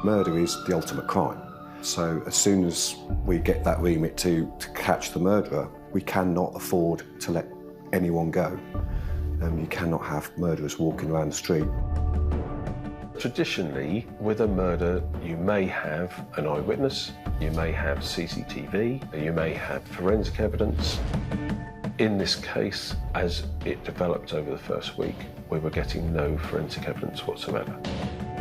Murder is the ultimate crime. So as soon as we get that remit to catch the murderer, we cannot afford to let anyone go. You cannot have murderers walking around the street. Traditionally, with a murder, you may have an eyewitness, you may have CCTV, you may have forensic evidence. In this case, as it developed over the first week, we were getting no forensic evidence whatsoever.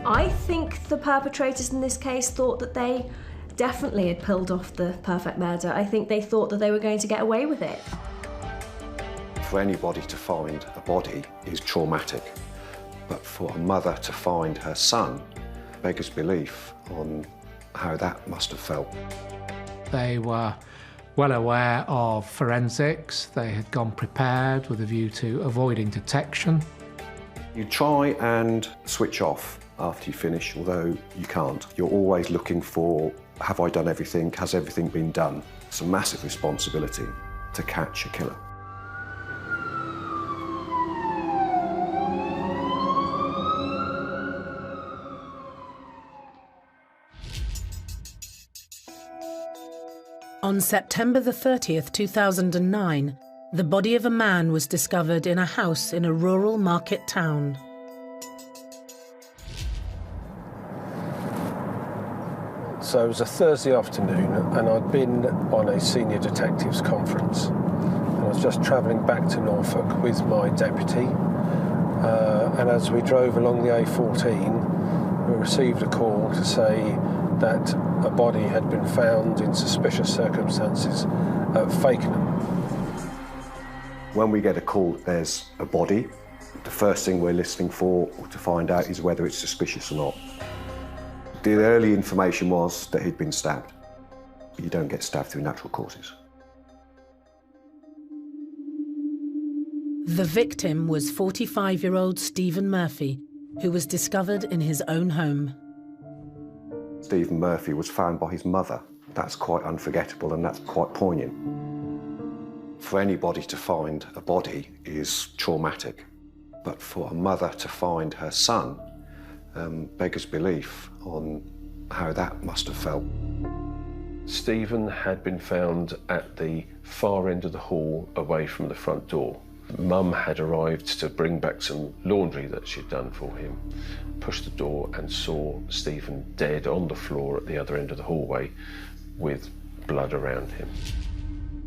I think the perpetrators in this case thought that they definitely had pulled off the perfect murder. I think they thought that they were going to get away with it. For anybody to find a body is traumatic, but for a mother to find her son beggars belief on how that must have felt. They were well aware of forensics. They had gone prepared with a view to avoiding detection. You try and switch off after you finish, although you can't. You're always looking for, have I done everything? Has everything been done? It's a massive responsibility to catch a killer. On September the 30th, 2009, the body of a man was discovered in a house in a rural market town. So it was a Thursday afternoon and I'd been on a senior detectives conference. And I was just travelling back to Norfolk with my deputy. And as we drove along the A14, we received a call to say that a body had been found in suspicious circumstances at Fakenham. When we get a call that there's a body, the first thing we're listening for to find out is whether it's suspicious or not. The early information was that he'd been stabbed. You don't get stabbed through natural causes. The victim was 45-year-old Stephen Murphy, who was discovered in his own home. Stephen Murphy was found by his mother. That's quite unforgettable and that's quite poignant. For anybody to find a body is traumatic, but for a mother to find her son beggars belief on how that must have felt. Stephen had been found at the far end of the hall away from the front door. Mum had arrived to bring back some laundry that she'd done for him, pushed the door and saw Stephen dead on the floor at the other end of the hallway with blood around him.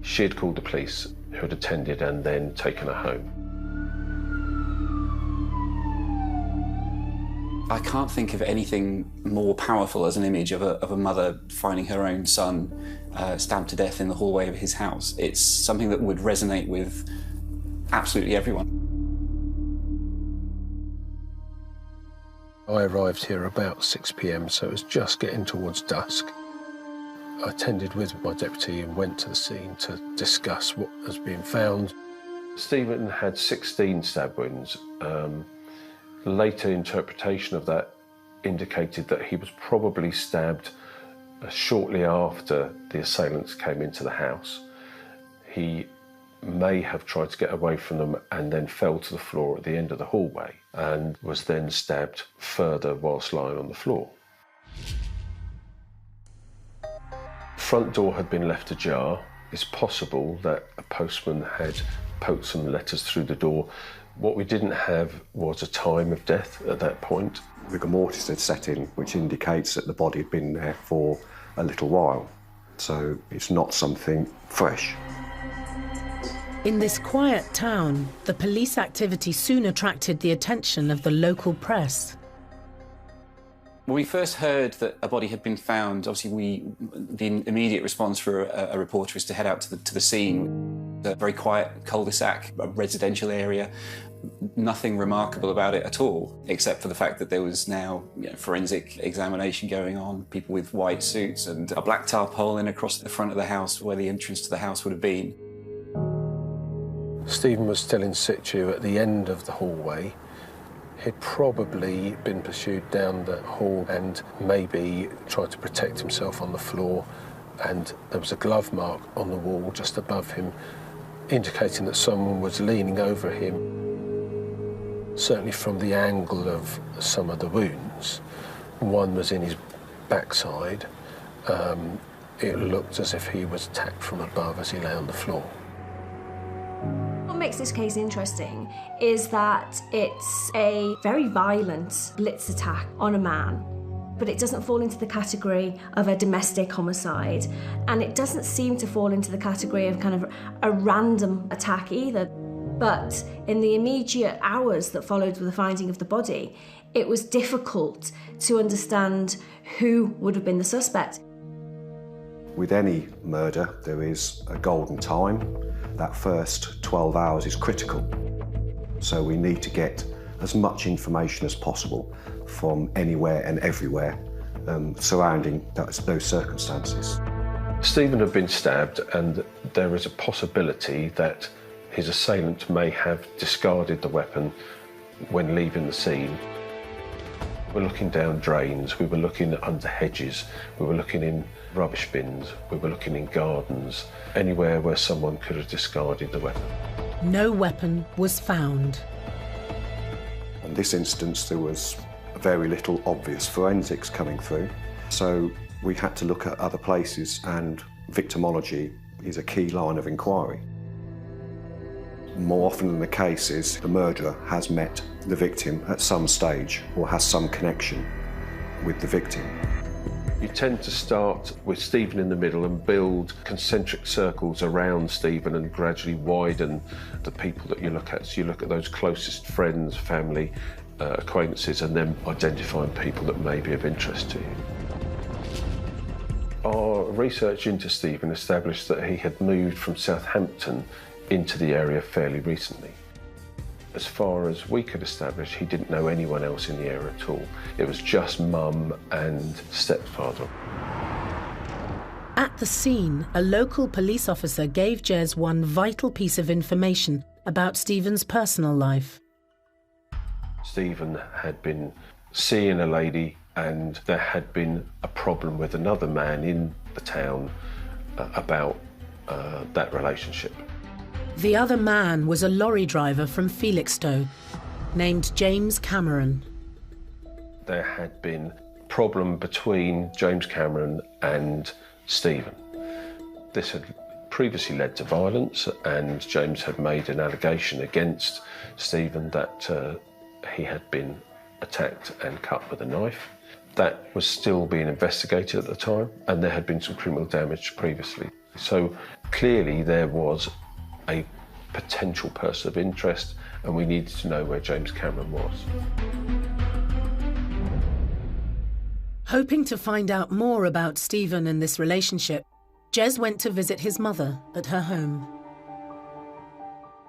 She had called the police, who had attended and then taken her home. I can't think of anything more powerful as an image of a mother finding her own son stabbed to death in the hallway of his house. It's something that would resonate with absolutely everyone. I arrived here about 6 p.m, so it was just getting towards dusk. I attended with my deputy and went to the scene to discuss what was being found. Stephen had 16 stab wounds. Later interpretation of that indicated that he was probably stabbed shortly after the assailants came into the house. He may have tried to get away from them and then fell to the floor at the end of the hallway and was then stabbed further whilst lying on the floor. Front door had been left ajar. It's possible that a postman had poked some letters through the door. What we didn't have was a time of death at that point. Rigor mortis had set in, which indicates that the body had been there for a little while. So it's not something fresh. In this quiet town, the police activity soon attracted the attention of the local press. When we first heard that a body had been found, obviously the immediate response for a reporter was to head out to the scene. A very quiet cul-de-sac, a residential area, nothing remarkable about it at all, except for the fact that there was now forensic examination going on, people with white suits and a black tarpaulin across the front of the house where the entrance to the house would have been. Stephen was still in situ at the end of the hallway. He'd probably been pursued down the hall and maybe tried to protect himself on the floor, and there was a glove mark on the wall just above him, indicating that someone was leaning over him. Certainly from the angle of some of the wounds, one was in his backside, it looked as if he was attacked from above as he lay on the floor. What makes this case interesting is that it's a very violent blitz attack on a man, but it doesn't fall into the category of a domestic homicide, and it doesn't seem to fall into the category of kind of a random attack either. But in the immediate hours that followed with the finding of the body, it was difficult to understand who would have been the suspect. With any murder, there is a golden time. That first 12 hours is critical. So we need to get as much information as possible from anywhere and everywhere surrounding those circumstances. Stephen had been stabbed, and there is a possibility that his assailant may have discarded the weapon when leaving the scene. We were looking down drains, we were looking under hedges, we were looking in rubbish bins, we were looking in gardens, anywhere where someone could have discarded the weapon. No weapon was found. In this instance, there was very little obvious forensics coming through, so we had to look at other places, and victimology is a key line of inquiry. More often than the case is the murderer has met the victim at some stage or has some connection with the victim. You tend to start with Stephen in the middle and build concentric circles around Stephen and gradually widen the people that you look at. So you look at those closest friends, family, acquaintances, and then identifying people that may be of interest to you. Our research into Stephen established that he had moved from Southampton into the area fairly recently. As far as we could establish, he didn't know anyone else in the area at all. It was just mum and stepfather. At the scene, a local police officer gave Jez one vital piece of information about Stephen's personal life. Stephen had been seeing a lady, and there had been a problem with another man in the town about that relationship. The other man was a lorry driver from Felixstowe, named James Cameron. There had been a problem between James Cameron and Stephen. This had previously led to violence, and James had made an allegation against Stephen that he had been attacked and cut with a knife. That was still being investigated at the time, and there had been some criminal damage previously. So clearly there was a potential person of interest, and we needed to know where James Cameron was. Hoping to find out more about Stephen and this relationship, Jez went to visit his mother at her home.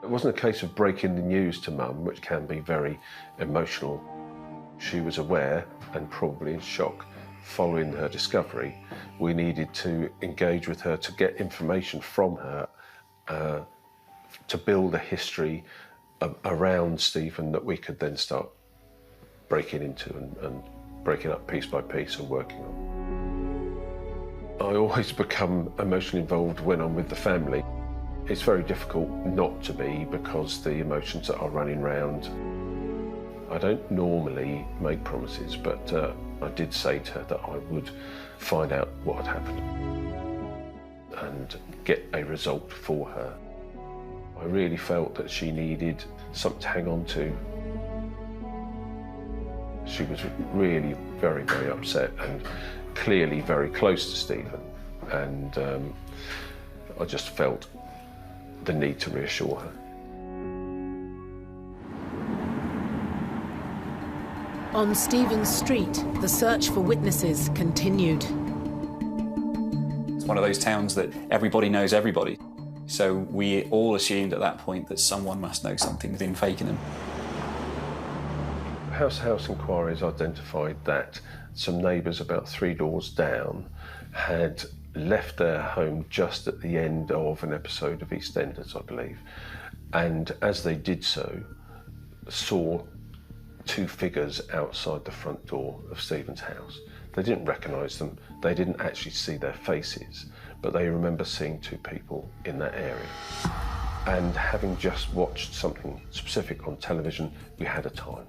It wasn't a case of breaking the news to Mum, which can be very emotional. She was aware and probably in shock following her discovery. We needed to engage with her to get information from her to build a history around Stephen that we could then start breaking into and breaking up piece by piece and working on. I always become emotionally involved when I'm with the family. It's very difficult not to be because the emotions that are running round. I don't normally make promises, but I did say to her that I would find out what had happened and get a result for her. I really felt that she needed something to hang on to. She was really very, very upset and clearly very close to Stephen, and I just felt the need to reassure her. On Stephen's street, the search for witnesses continued. It's one of those towns that everybody knows everybody. So we all assumed at that point that someone must know something within Fakenham. House inquiries identified that some neighbours about 3 doors down had left their home just at the end of an episode of EastEnders, I believe, and as they did so, saw 2 figures outside the front door of Stephen's house. They didn't recognise them, they didn't actually see their faces, but they remember seeing 2 people in that area. And having just watched something specific on television, we had a time.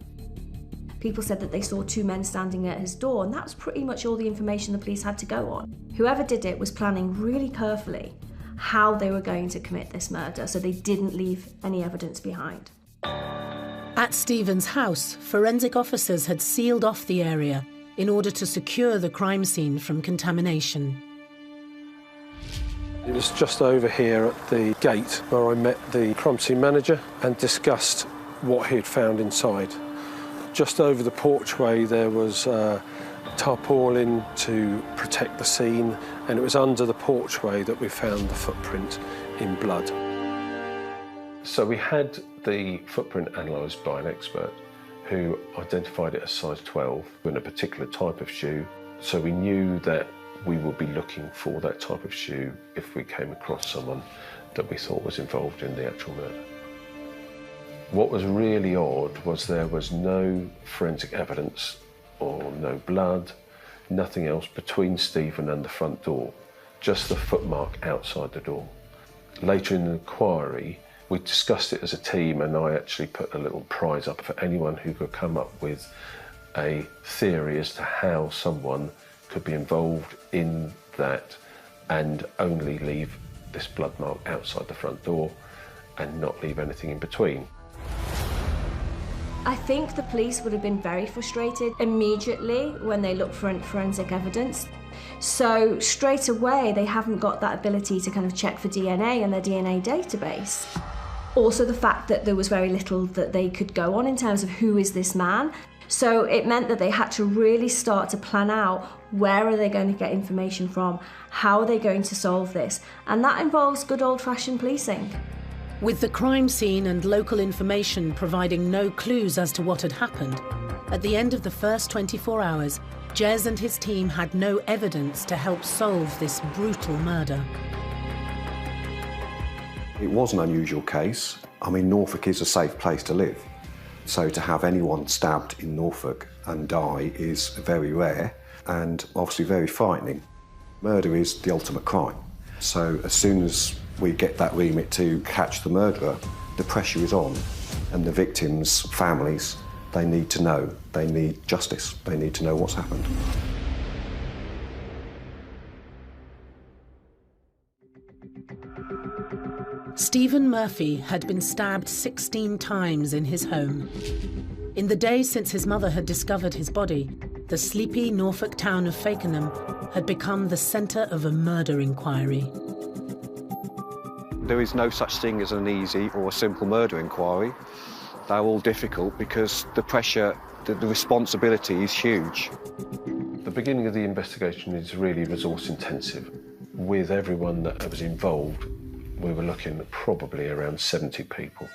People said that they saw 2 men standing at his door, and that was pretty much all the information the police had to go on. Whoever did it was planning really carefully how they were going to commit this murder, so they didn't leave any evidence behind. At Stephen's house, forensic officers had sealed off the area in order to secure the crime scene from contamination. It was just over here at the gate where I met the crime scene manager and discussed what he'd found inside. Just over the porchway there was tarpaulin to protect the scene, and it was under the porchway that we found the footprint in blood. So we had the footprint analysed by an expert who identified it as size 12 in a particular type of shoe, so we knew that we would be looking for that type of shoe if we came across someone that we thought was involved in the actual murder. What was really odd was there was no forensic evidence or no blood, nothing else between Stephen and the front door, just the footmark outside the door. Later in the inquiry, we discussed it as a team, and I actually put a little prize up for anyone who could come up with a theory as to how someone could be involved in that and only leave this blood mark outside the front door and not leave anything in between. I think the police would have been very frustrated immediately when they looked for forensic evidence. So straight away, they haven't got that ability to kind of check for DNA in their DNA database. Also the fact that there was very little that they could go on in terms of who is this man. So it meant that they had to really start to plan out where are they going to get information from, how are they going to solve this, and that involves good old-fashioned policing. With the crime scene and local information providing no clues as to what had happened, at the end of the first 24 hours, Jez and his team had no evidence to help solve this brutal murder. It was an unusual case. I mean, Norfolk is a safe place to live. So to have anyone stabbed in Norfolk and die is very rare and obviously very frightening. Murder is the ultimate crime. So as soon as we get that remit to catch the murderer, the pressure is on. And the victims' families, they need to know. They need justice. They need to know what's happened. Stephen Murphy had been stabbed 16 times in his home. In the days since his mother had discovered his body, the sleepy Norfolk town of Fakenham had become the centre of a murder inquiry. There is no such thing as an easy or a simple murder inquiry. They're all difficult because the pressure, the responsibility is huge. The beginning of the investigation is really resource intensive. With everyone that was involved, we were looking at probably around 70 people.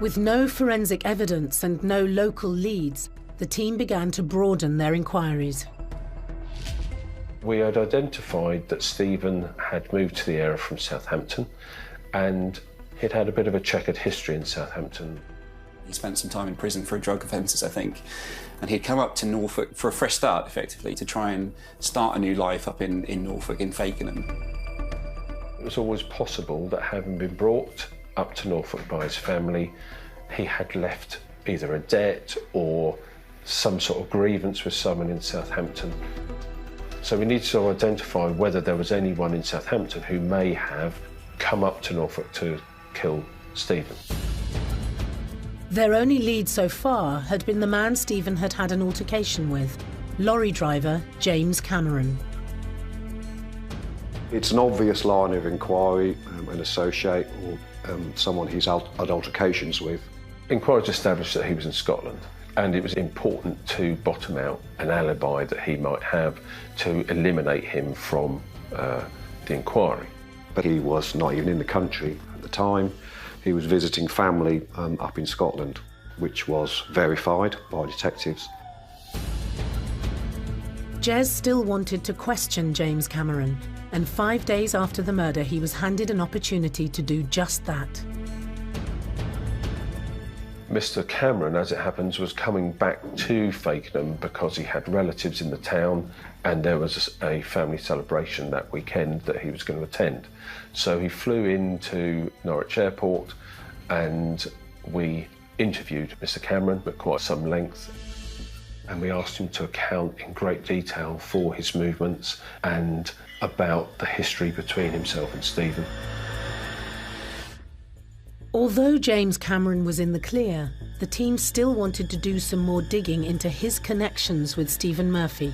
With no forensic evidence and no local leads, the team began to broaden their inquiries. We had identified that Stephen had moved to the area from Southampton, and he'd had a bit of a checkered history in Southampton. He spent some time in prison for drug offences, I think, and he'd come up to Norfolk for a fresh start, effectively, to try and start a new life up in Norfolk, in Fakenham. It was always possible that, having been brought up to Norfolk by his family, he had left either a debt or some sort of grievance with someone in Southampton. So we needed to identify whether there was anyone in Southampton who may have come up to Norfolk to kill Stephen. Their only lead so far had been the man Stephen had had an altercation with, lorry driver James Cameron. It's an obvious line of inquiry, an associate or someone he's had altercations with. Inquiries established that he was in Scotland, and it was important to bottom out an alibi that he might have to eliminate him from the inquiry. But he was not even in the country at the time. He was visiting family up in Scotland, which was verified by detectives. Jez still wanted to question James Cameron, and 5 days after the murder, he was handed an opportunity to do just that. Mr. Cameron, as it happens, was coming back to Fakenham because he had relatives in the town and there was a family celebration that weekend that he was going to attend. So he flew into Norwich Airport and we interviewed Mr. Cameron at quite some length, and we asked him to account in great detail for his movements and about the history between himself and Stephen. Although James Cameron was in the clear, the team still wanted to do some more digging into his connections with Stephen Murphy.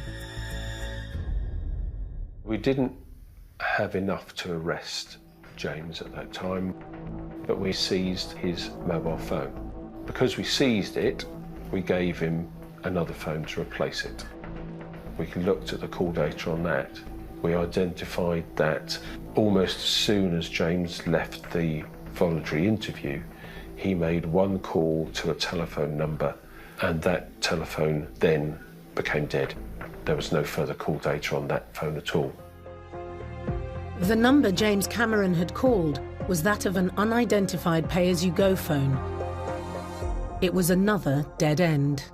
We didn't have enough to arrest James at that time, but we seized his mobile phone. Because we seized it, we gave him another phone to replace it. We looked at the call data on that. We identified that almost as soon as James left the voluntary interview, he made one call to a telephone number, and that telephone then became dead. There was no further call data on that phone at all. The number James Cameron had called was that of an unidentified pay-as-you-go phone. It was another dead end.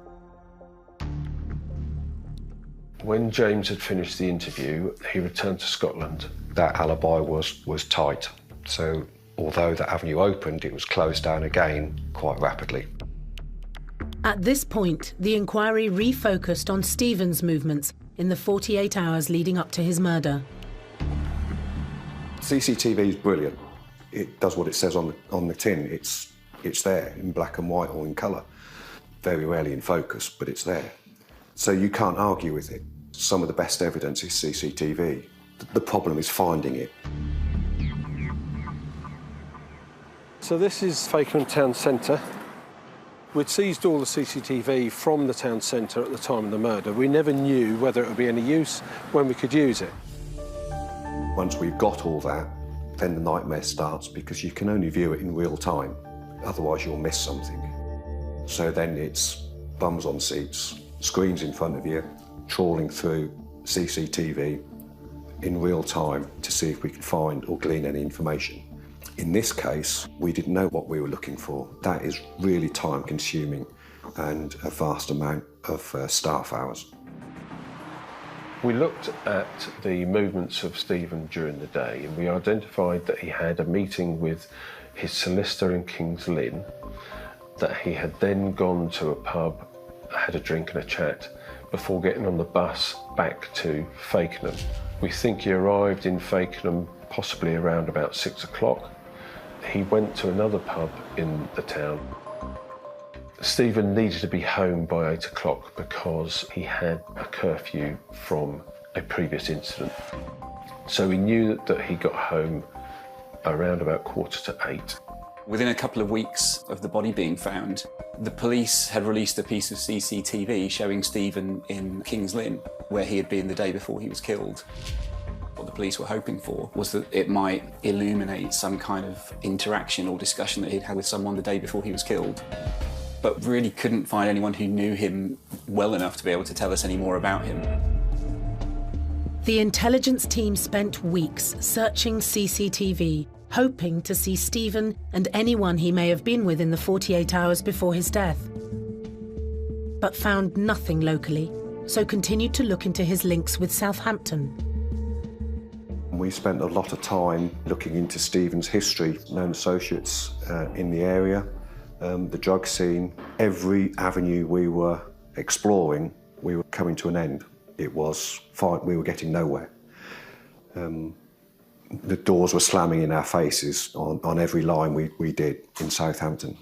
When James had finished the interview, he returned to Scotland. That alibi was tight, so although that avenue opened, it was closed down again quite rapidly. At this point, the inquiry refocused on Stephen's movements in the 48 hours leading up to his murder. CCTV is brilliant. It does what it says on the tin. It's there in black and white or in colour. Very rarely in focus, but it's there. So you can't argue with it. Some of the best evidence is CCTV. The problem is finding it. So this is Fakenham Town Centre. We'd seized all the CCTV from the town centre at the time of the murder. We never knew whether it would be any use, when we could use it. Once we've got all that, then the nightmare starts because you can only view it in real time. Otherwise you'll miss something. So then it's bums on seats, screens in front of you, trawling through CCTV in real time to see if we can find or glean any information. In this case, we didn't know what we were looking for. That is really time-consuming and a vast amount of staff hours. We looked at the movements of Stephen during the day, and we identified that he had a meeting with his solicitor in King's Lynn, that he had then gone to a pub, had a drink and a chat before getting on the bus back to Fakenham. We think he arrived in Fakenham possibly around about 6 o'clock. He went to another pub in the town. Stephen needed to be home by 8 o'clock because he had a curfew from a previous incident. So we knew that he got home around about 7:45. Within a couple of weeks of the body being found, the police had released a piece of CCTV showing Stephen in King's Lynn, where he had been the day before he was killed. What the police were hoping for was that it might illuminate some kind of interaction or discussion that he'd had with someone the day before he was killed, but really couldn't find anyone who knew him well enough to be able to tell us any more about him. The intelligence team spent weeks searching CCTV, hoping to see Stephen and anyone he may have been with in the 48 hours before his death. But found nothing locally, so continued to look into his links with Southampton. We spent a lot of time looking into Stephen's history, known associates in the area, the drug scene. Every avenue we were exploring, we were coming to an end. It was fine, we were getting nowhere. The doors were slamming in our faces on every line we did in Southampton.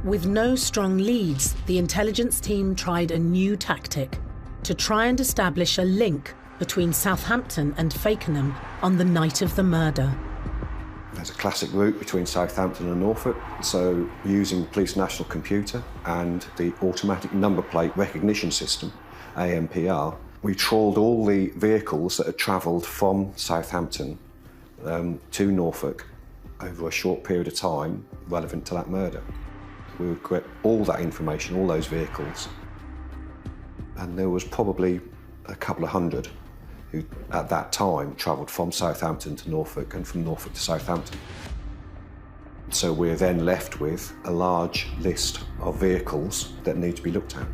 With no strong leads, the intelligence team tried a new tactic to try and establish a link between Southampton and Fakenham on the night of the murder. There's a classic route between Southampton and Norfolk, so using Police National Computer and the automatic number plate recognition system, ANPR, we trawled all the vehicles that had travelled from Southampton to Norfolk over a short period of time relevant to that murder. We would get all that information, all those vehicles, and there was probably a couple of hundred who at that time travelled from Southampton to Norfolk and from Norfolk to Southampton. So we're then left with a large list of vehicles that need to be looked at.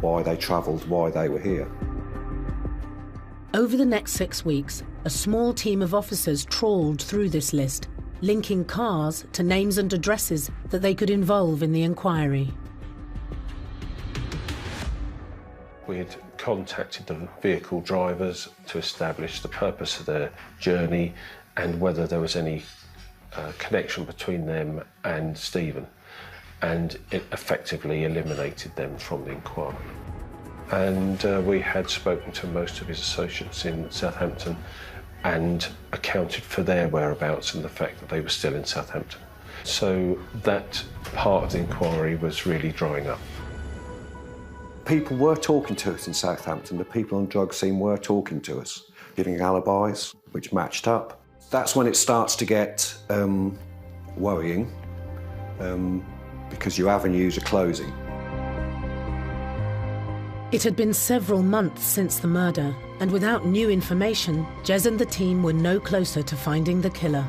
Why they travelled, why they were here. Over the next 6 weeks, a small team of officers trawled through this list, linking cars to names and addresses that they could involve in the inquiry. We had contacted the vehicle drivers to establish the purpose of their journey and whether there was any connection between them and Stephen, and it effectively eliminated them from the inquiry. And we had spoken to most of his associates in Southampton and accounted for their whereabouts and the fact that they were still in Southampton. So that part of the inquiry was really drying up. People were talking to us in Southampton. The people on the drug scene were talking to us, giving alibis, which matched up. That's when it starts to get worrying, because your avenues are closing. It had been several months since the murder, and without new information, Jez and the team were no closer to finding the killer.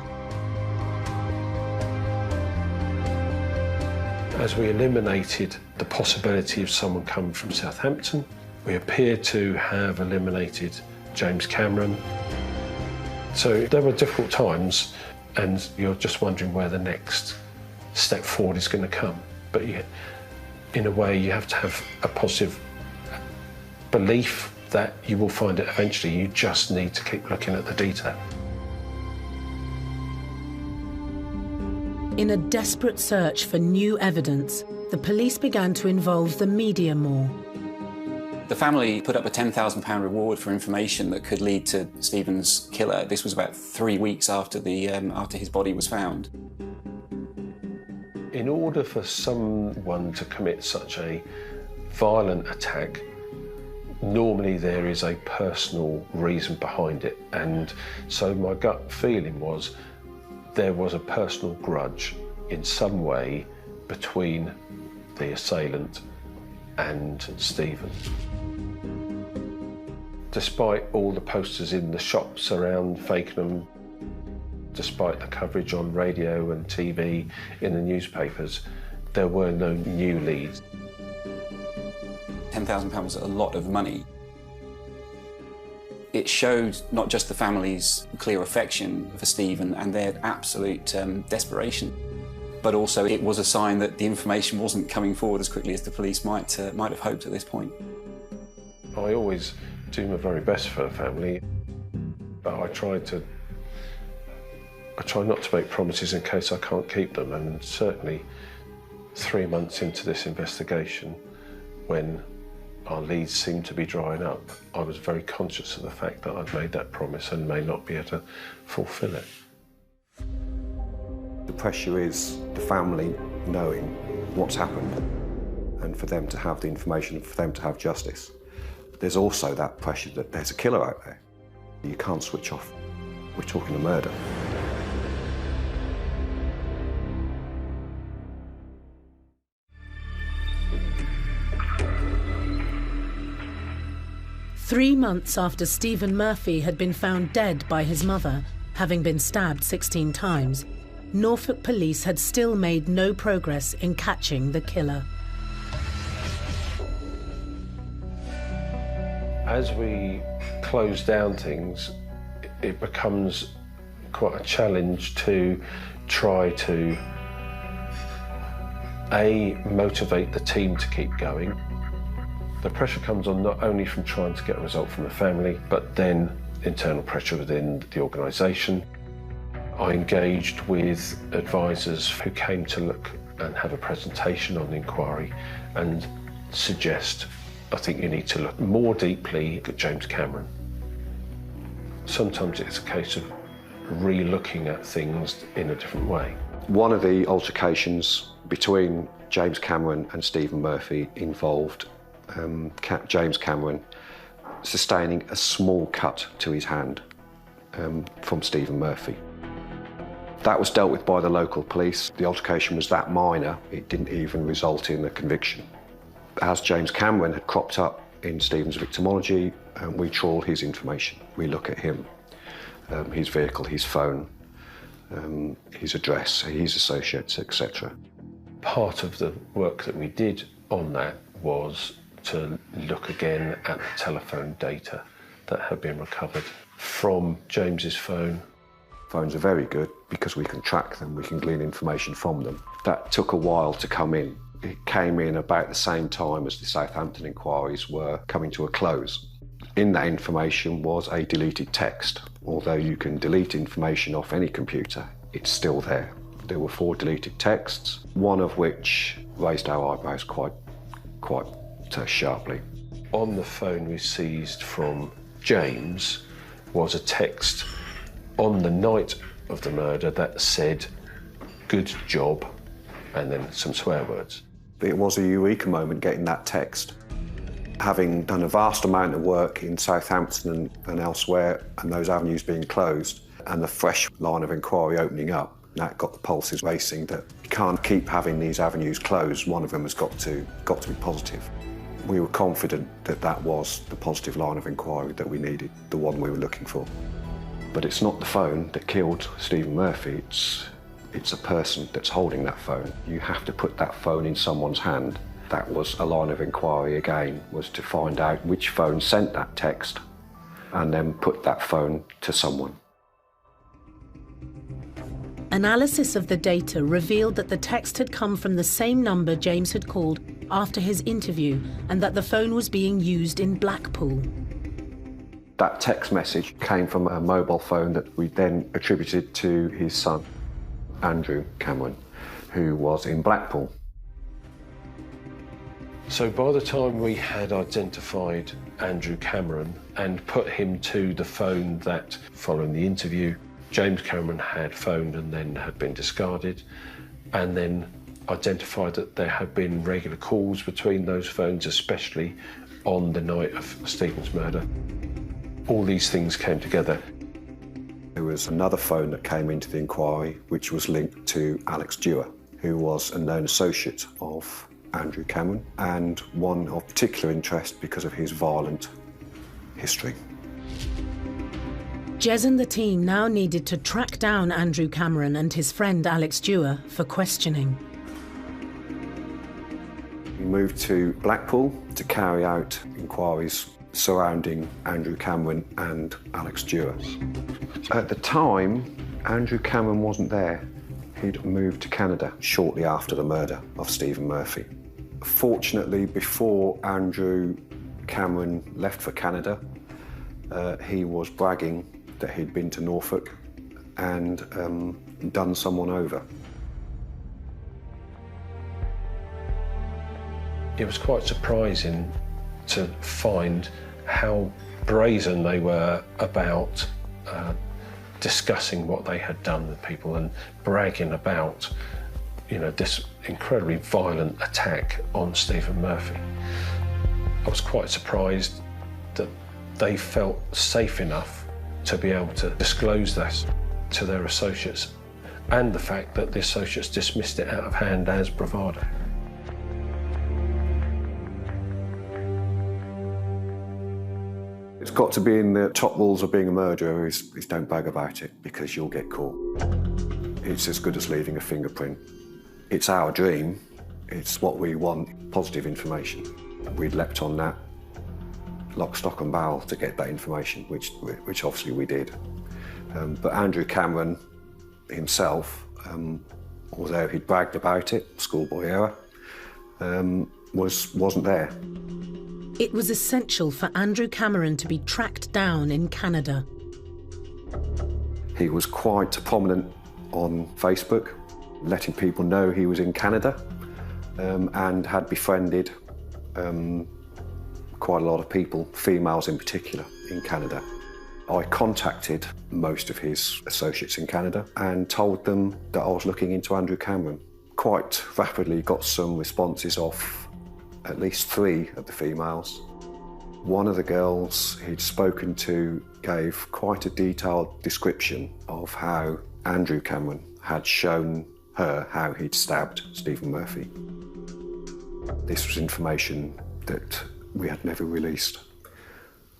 As we eliminated the possibility of someone coming from Southampton, we appeared to have eliminated James Cameron. So there were difficult times, and you're just wondering where the next step forward is going to come. But in a way, you have to have a positive belief that you will find it eventually. You just need to keep looking at the detail. In a desperate search for new evidence, the police began to involve the media more. The family put up a £10,000 reward for information that could lead to Stephen's killer. This was about 3 weeks after his body was found. In order for someone to commit such a violent attack, normally there is a personal reason behind it. And so my gut feeling was there was a personal grudge in some way between the assailant and Stephen. Despite all the posters in the shops around Fakenham, despite the coverage on radio and TV, in the newspapers, there were no new leads. £10,000 was a lot of money. It showed not just the family's clear affection for Stephen and their absolute desperation, but also it was a sign that the information wasn't coming forward as quickly as the police might have hoped at this point. I always do my very best for the family, but I try not to make promises in case I can't keep them, and certainly 3 months into this investigation, when our leads seemed to be drying up, I was very conscious of the fact that I'd made that promise and may not be able to fulfil it. The pressure is the family knowing what's happened and for them to have the information and for them to have justice. There's also that pressure that there's a killer out there. You can't switch off. We're talking a murder. Three months after Stephen Murphy had been found dead by his mother, having been stabbed 16 times, Norfolk police had still made no progress in catching the killer. As we close down things, it becomes quite a challenge to try to motivate the team to keep going. The pressure comes on not only from trying to get a result from the family, but then internal pressure within the organisation. I engaged with advisors who came to look and have a presentation on the inquiry and suggest, I think you need to look more deeply at James Cameron. Sometimes it's a case of re-looking at things in a different way. One of the altercations between James Cameron and Stephen Murphy involved James Cameron sustaining a small cut to his hand from Stephen Murphy. That was dealt with by the local police. The altercation was that minor, it didn't even result in a conviction. As James Cameron had cropped up in Stephen's victimology, we trawl his information. We look at him, his vehicle, his phone, his address, his associates, etc. Part of the work that we did on that was to look again at the telephone data that had been recovered from James's phone. Phones are very good because we can track them, we can glean information from them. That took a while to come in. It came in about the same time as the Southampton inquiries were coming to a close. In that information was a deleted text. Although you can delete information off any computer, it's still there. There were 4 deleted texts, one of which raised our eyebrows quite sharply. On the phone we seized from James was a text on the night of the murder that said, "Good job," and then some swear words. It was a eureka moment getting that text. Having done a vast amount of work in Southampton and elsewhere, and those avenues being closed, and the fresh line of inquiry opening up, that got the pulses racing that you can't keep having these avenues closed. One of them has got to be positive. We were confident that that was the positive line of inquiry that we needed, the one we were looking for. But it's not the phone that killed Stephen Murphy, it's a person that's holding that phone. You have to put that phone in someone's hand. That was a line of inquiry again, was to find out which phone sent that text and then put that phone to someone. Analysis of the data revealed that the text had come from the same number James had called after his interview and that the phone was being used in Blackpool. That text message came from a mobile phone that we then attributed to his son, Andrew Cameron, who was in Blackpool. So by the time we had identified Andrew Cameron and put him to the phone that, following the interview, James Cameron had phoned and then had been discarded, and then identified that there had been regular calls between those phones, especially on the night of Stephen's murder. All these things came together. There was another phone that came into the inquiry which was linked to Alex Dewar, who was a known associate of Andrew Cameron and one of particular interest because of his violent history. Jez and the team now needed to track down Andrew Cameron and his friend Alex Dewar for questioning. We moved to Blackpool to carry out inquiries surrounding Andrew Cameron and Alex Dewar. At the time, Andrew Cameron wasn't there. He'd moved to Canada shortly after the murder of Stephen Murphy. Fortunately, before Andrew Cameron left for Canada, he was bragging that he'd been to Norfolk and done someone over. It was quite surprising to find how brazen they were about discussing what they had done with people and bragging about, this incredibly violent attack on Stephen Murphy. I was quite surprised that they felt safe enough to be able to disclose this to their associates, and the fact that the associates dismissed it out of hand as bravado. It's got to be in the top rules of being a murderer is don't brag about it because you'll get caught. It's as good as leaving a fingerprint. It's our dream. It's what we want, positive information. We'd leapt on that lock, stock and barrel to get that information, which obviously we did. But Andrew Cameron himself, although he'd bragged about it, schoolboy era, wasn't there. It was essential for Andrew Cameron to be tracked down in Canada. He was quite prominent on Facebook, letting people know he was in Canada, and had befriended quite a lot of people, females in particular, in Canada. I contacted most of his associates in Canada and told them that I was looking into Andrew Cameron. Quite rapidly got some responses off at least 3 of the females. One of the girls he'd spoken to gave quite a detailed description of how Andrew Cameron had shown her how he'd stabbed Stephen Murphy. This was information that we had never released,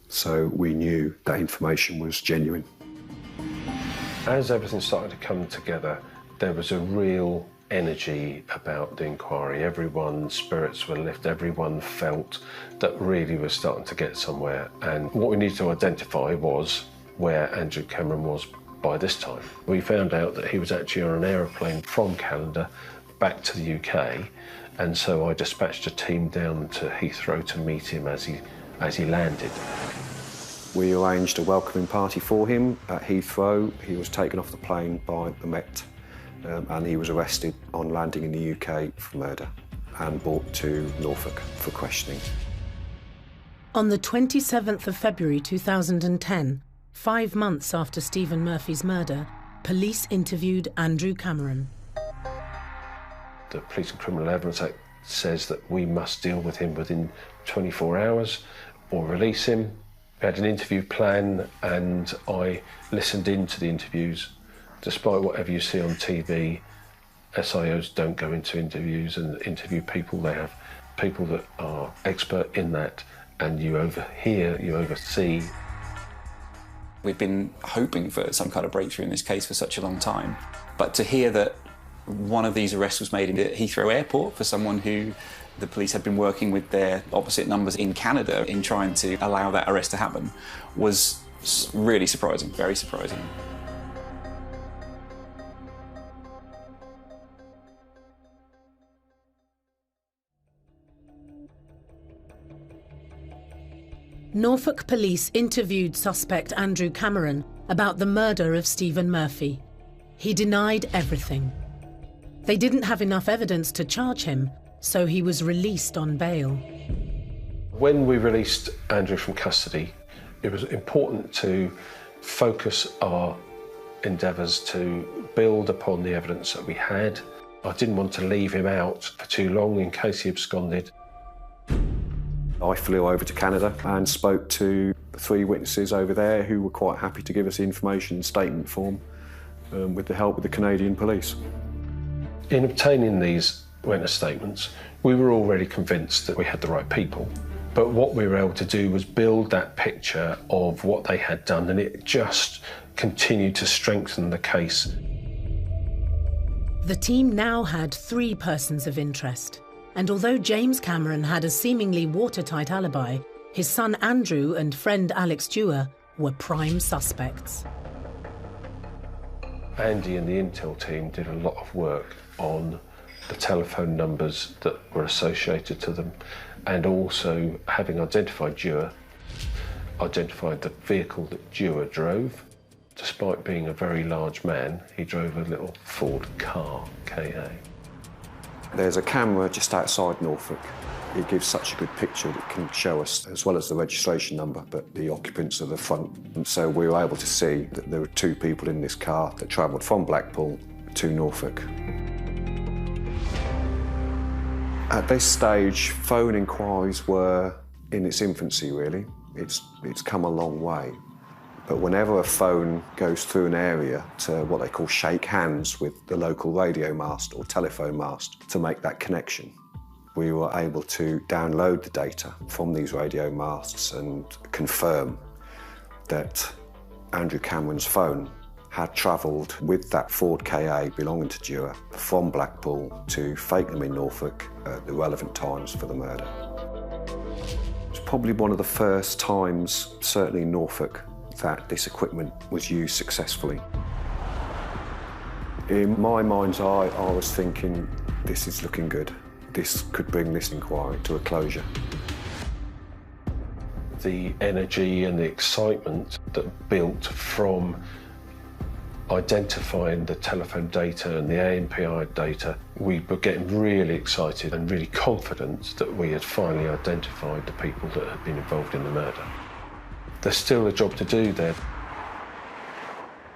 so we knew that information was genuine. As everything started to come together, there was a real energy about the inquiry. Everyone's spirits were lifted, everyone felt that really was starting to get somewhere. And what we needed to identify was where Andrew Cameron was by this time. We found out that he was actually on an aeroplane from Canada back to the UK, and so I dispatched a team down to Heathrow to meet him as he landed. We arranged a welcoming party for him at Heathrow. He was taken off the plane by the Met and he was arrested on landing in the UK for murder and brought to Norfolk for questioning. On the 27th of February 2010, 5 months after Stephen Murphy's murder, police interviewed Andrew Cameron. The Police and Criminal Evidence Act says that we must deal with him within 24 hours or release him. We had an interview plan and I listened into the interviews. Despite whatever you see on TV, SIOs don't go into interviews and interview people. They have people that are expert in that, and you overhear, you oversee. We've been hoping for some kind of breakthrough in this case for such a long time, but to hear that one of these arrests was made at Heathrow Airport for someone who the police had been working with their opposite numbers in Canada in trying to allow that arrest to happen was really surprising, very surprising. Norfolk police interviewed suspect Andrew Cameron about the murder of Stephen Murphy. He denied everything. They didn't have enough evidence to charge him, so he was released on bail. When we released Andrew from custody, it was important to focus our endeavours to build upon the evidence that we had. I didn't want to leave him out for too long in case he absconded. I flew over to Canada and spoke to 3 witnesses over there who were quite happy to give us the information in statement form with the help of the Canadian police. In obtaining these witness statements, we were already convinced that we had the right people. But what we were able to do was build that picture of what they had done, and it just continued to strengthen the case. The team now had 3 persons of interest. And although James Cameron had a seemingly watertight alibi, his son Andrew and friend Alex Dewar were prime suspects. Andy and the Intel team did a lot of work on the telephone numbers that were associated to them, and also, having identified Dewar, identified the vehicle that Dewar drove. Despite being a very large man, he drove a little Ford car, KA. There's a camera just outside Norfolk. It gives such a good picture that it can show us, as well as the registration number, but the occupants of the front. And so we were able to see that there were 2 people in this car that travelled from Blackpool to Norfolk. At this stage, phone inquiries were in its infancy, really. It's come a long way. But whenever a phone goes through an area to what they call shake hands with the local radio mast or telephone mast to make that connection, we were able to download the data from these radio masts and confirm that Andrew Cameron's phone had travelled with that Ford KA belonging to Dewar from Blackpool to Fakenham in Norfolk at the relevant times for the murder. It was probably one of the first times, certainly in Norfolk, that this equipment was used successfully. In my mind's eye, I was thinking, this is looking good. This could bring this inquiry to a closure. The energy and the excitement that built from identifying the telephone data and the ANPR data, we were getting really excited and really confident that we had finally identified the people that had been involved in the murder. There's still a job to do there.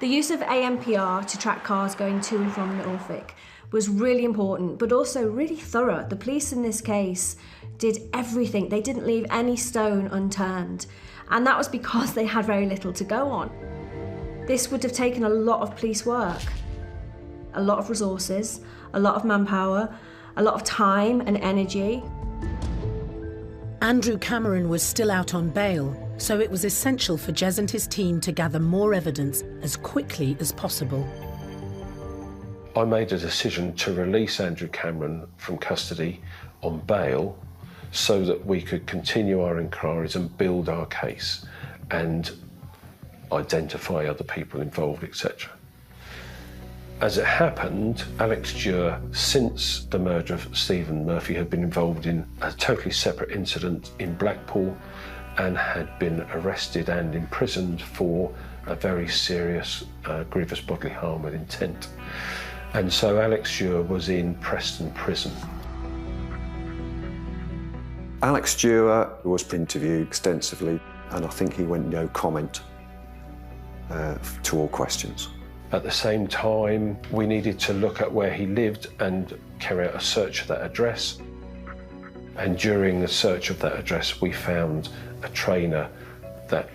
The use of ANPR to track cars going to and from Norfolk was really important, but also really thorough. The police in this case did everything. They didn't leave any stone unturned. And that was because they had very little to go on. This would have taken a lot of police work, a lot of resources, a lot of manpower, a lot of time and energy. Andrew Cameron was still out on bail, so it was essential for Jez and his team to gather more evidence as quickly as possible. I made a decision to release Andrew Cameron from custody on bail so that we could continue our inquiries and build our case. And identify other people involved, etc. As it happened, Alex Dewar, since the murder of Stephen Murphy, had been involved in a totally separate incident in Blackpool and had been arrested and imprisoned for a very serious grievous bodily harm with intent. And so Alex Dewar was in Preston Prison. Alex Dewar was interviewed extensively, and I think he went no comment to all questions. At the same time, we needed to look at where he lived and carry out a search of that address. And during the search of that address, we found a trainer that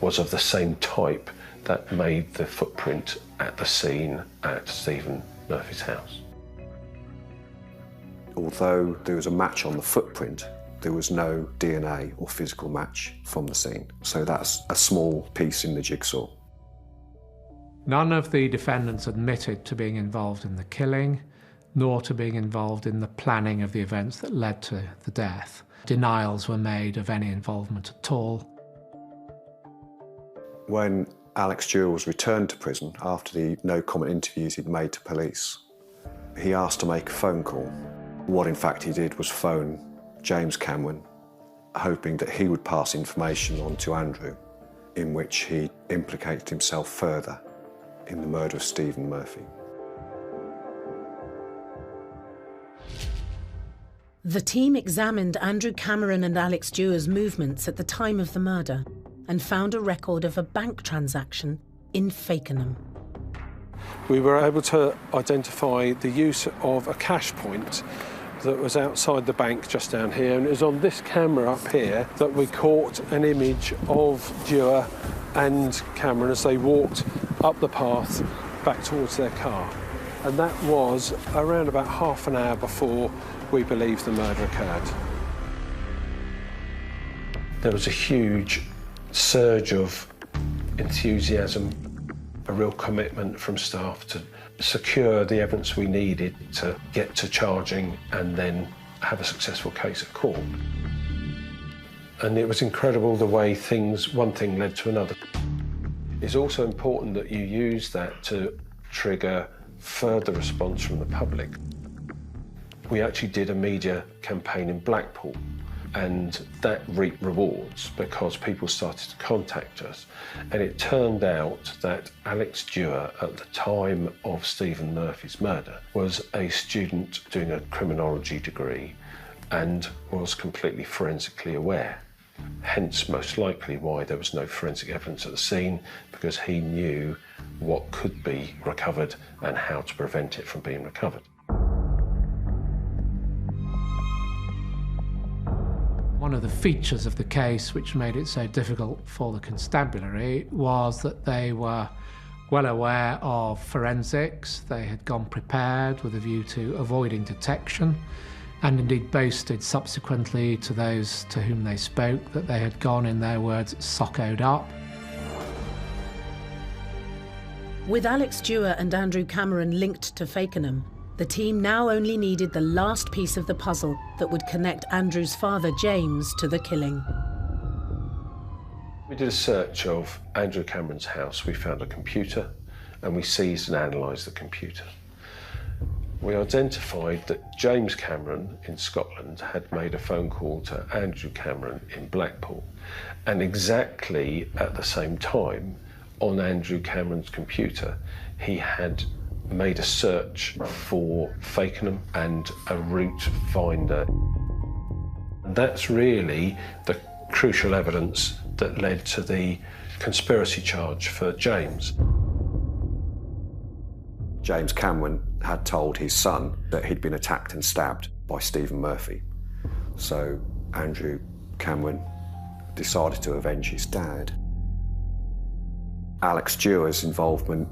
was of the same type that made the footprint at the scene at Stephen Murphy's house. Although there was a match on the footprint, there was no DNA or physical match from the scene. So that's a small piece in the jigsaw. None of the defendants admitted to being involved in the killing, nor to being involved in the planning of the events that led to the death. Denials were made of any involvement at all. When Alex Dewar was returned to prison after the no-comment interviews he'd made to police, he asked to make a phone call. What in fact he did was phone James Cameron, hoping that he would pass information on to Andrew, in which he implicated himself further in the murder of Stephen Murphy. The team examined Andrew Cameron and Alex Dewar's movements at the time of the murder and found a record of a bank transaction in Fakenham. We were able to identify the use of a cash point that was outside the bank just down here, and it was on this camera up here that we caught an image of Dewar and Cameron as they walked up the path back towards their car. And that was around about half an hour before we believe the murder occurred. There was a huge surge of enthusiasm, a real commitment from staff to secure the evidence we needed to get to charging and then have a successful case at court. And it was incredible the way one thing led to another. It's also important that you use that to trigger further response from the public. We actually did a media campaign in Blackpool, and that reaped rewards because people started to contact us. And it turned out that Alex Dewar, at the time of Stephen Murphy's murder, was a student doing a criminology degree and was completely forensically aware. Hence, most likely, why there was no forensic evidence at the scene, because he knew what could be recovered and how to prevent it from being recovered. One of the features of the case which made it so difficult for the constabulary was that they were well aware of forensics. They had gone prepared with a view to avoiding detection, and indeed boasted subsequently to those to whom they spoke that they had gone, in their words, soccoed up. With Alex Dewar and Andrew Cameron linked to Fakenham, the team now only needed the last piece of the puzzle that would connect Andrew's father, James, to the killing. We did a search of Andrew Cameron's house. We found a computer and we seized and analysed the computer. We identified that James Cameron in Scotland had made a phone call to Andrew Cameron in Blackpool, and exactly at the same time on Andrew Cameron's computer he had made a search for Fakenham and a route finder. That's really the crucial evidence that led to the conspiracy charge for James. James Cameron had told his son that he'd been attacked and stabbed by Stephen Murphy. So Andrew Cameron decided to avenge his dad. Alex Dewar's involvement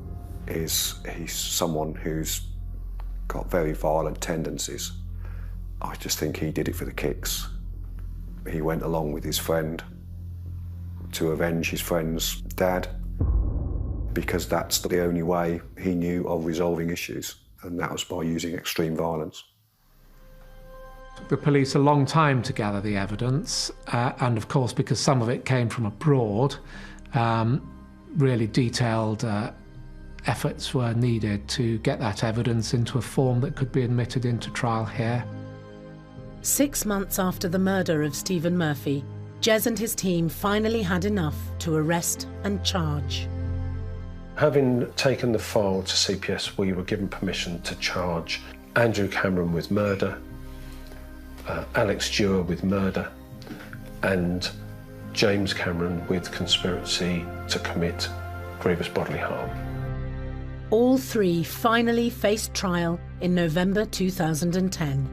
is he's someone who's got very violent tendencies. I just think he did it for the kicks. He went along with his friend to avenge his friend's dad because that's the only way he knew of resolving issues, and that was by using extreme violence. It took the police a long time to gather the evidence, and of course because some of it came from abroad, really detailed efforts were needed to get that evidence into a form that could be admitted into trial here. 6 months after the murder of Stephen Murphy, Jez and his team finally had enough to arrest and charge. Having taken the file to CPS, we were given permission to charge Andrew Cameron with murder, Alex Dewar with murder, and James Cameron with conspiracy to commit grievous bodily harm. All three finally faced trial in November 2010.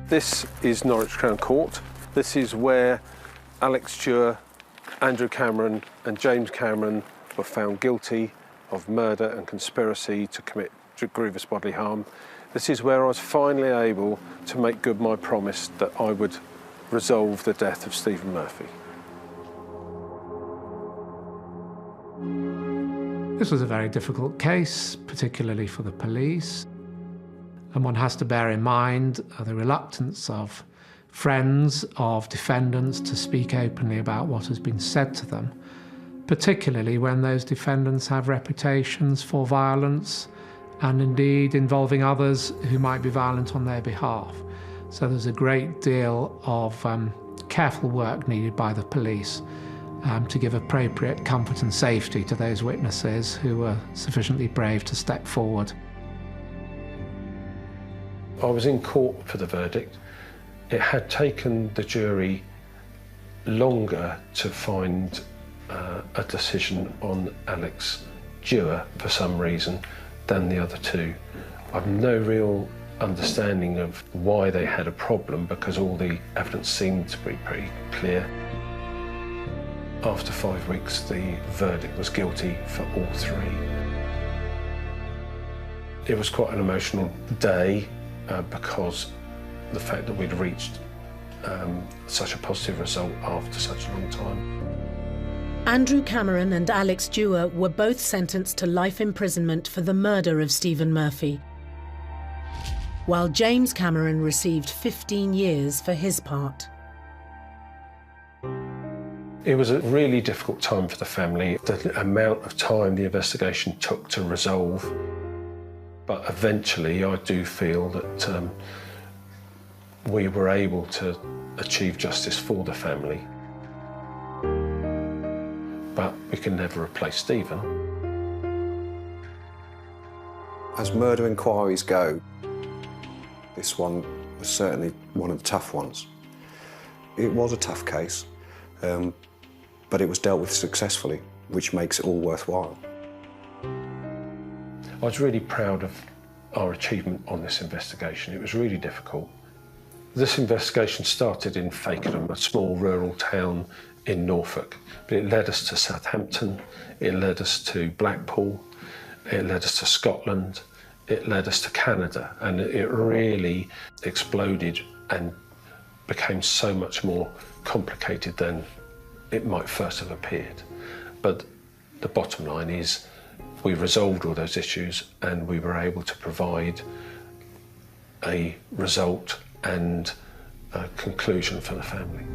This is Norwich Crown Court. This is where Alex Dewar, Andrew Cameron and James Cameron were found guilty of murder and conspiracy to commit grievous bodily harm. This is where I was finally able to make good my promise that I would resolve the death of Stephen Murphy. This was a very difficult case, particularly for the police. And one has to bear in mind the reluctance of friends of defendants to speak openly about what has been said to them, particularly when those defendants have reputations for violence and indeed involving others who might be violent on their behalf. So there's a great deal of careful work needed by the police to give appropriate comfort and safety to those witnesses who were sufficiently brave to step forward. I was in court for the verdict. It had taken the jury longer to find a decision on Alex Dewar for some reason than the other two. I've no real understanding of why they had a problem because all the evidence seemed to be pretty clear. After 5 weeks, the verdict was guilty for all three. It was quite an emotional day because the fact that we'd reached such a positive result after such a long time. Andrew Cameron and Alex Dewar were both sentenced to life imprisonment for the murder of Stephen Murphy, while James Cameron received 15 years for his part. It was a really difficult time for the family. The amount of time the investigation took to resolve, but eventually I do feel that we were able to achieve justice for the family. But we can never replace Stephen. As murder inquiries go, this one was certainly one of the tough ones. It was a tough case, but it was dealt with successfully, which makes it all worthwhile. I was really proud of our achievement on this investigation. It was really difficult. This investigation started in Fakenham, a small rural town in Norfolk, but it led us to Southampton, it led us to Blackpool, it led us to Scotland, it led us to Canada, and it really exploded and became so much more complicated than it might first have appeared. But the bottom line is we resolved all those issues and we were able to provide a result and a conclusion for the family.